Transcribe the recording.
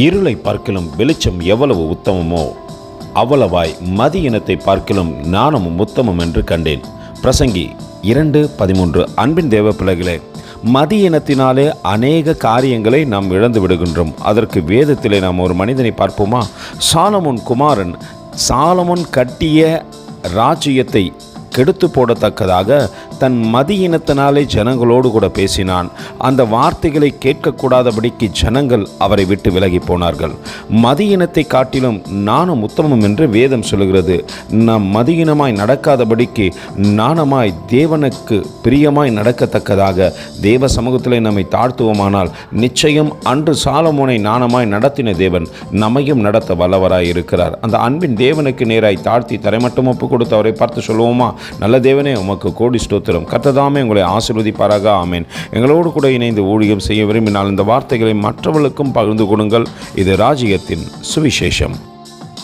இருளை பார்க்கிலும் வெளிச்சம் எவ்வளவு உத்தமமோ அவ்வளவாய் மதி இனத்தை பார்க்கிலும் ஞானமும் உத்தமம் என்று கண்டேன். பிரசங்கி 2:13. அன்பின் தேவ பிள்ளைகளே, மதி இனத்தினாலே அநேக காரியங்களை நாம் இழந்து விடுகின்றோம். அதற்கு வேதத்திலே நாம் ஒரு மனிதனை பார்ப்போமா? சாலமோன் கட்டிய ராஜ்யத்தை கெடுத்து போடத்தக்கதாக தன் மதியினத்தினாலே ஜனங்களோடு கூட பேசினான். அந்த வார்த்தைகளை கேட்கக்கூடாதபடிக்கு ஜனங்கள் அவரை விட்டு விலகி போனார்கள். மதியினத்தை காட்டிலும் நானும் உத்தமம் என்று வேதம் சொல்லுகிறது. நாம் மதியினமாய் நடக்காதபடிக்கு நாணமாய் தேவனுக்கு பிரியமாய் நடக்கத்தக்கதாக தேவ சமூகத்திலே நம்மை தாழ்த்துவோமானால் நிச்சயம் அன்று சாலமோனை நாணமாய் நடத்தின தேவன் நம்மையும் நடத்த வல்லவராய் இருக்கிறார். அந்த அன்பின் தேவனுக்கு நேராய் தாழ்த்தி தரைமட்டம் ஒப்பு கொடுத்து அவரை பார்த்து சொல்லுவோமா? நல்ல தேவனே, உமக்கு கோடி ஸ்தோத்திரம். கர்த்ததாமே உங்களை ஆசீர்வதிப்பாராக. ஆமேன். எங்களோடு கூட இணைந்து ஊழியம் செய்ய விரும்பினால் இந்த வார்த்தைகளை மற்றவர்களுக்கும் பகிர்ந்து கொடுங்கள். இது ராஜ்யத்தின் சுவிசேஷம்.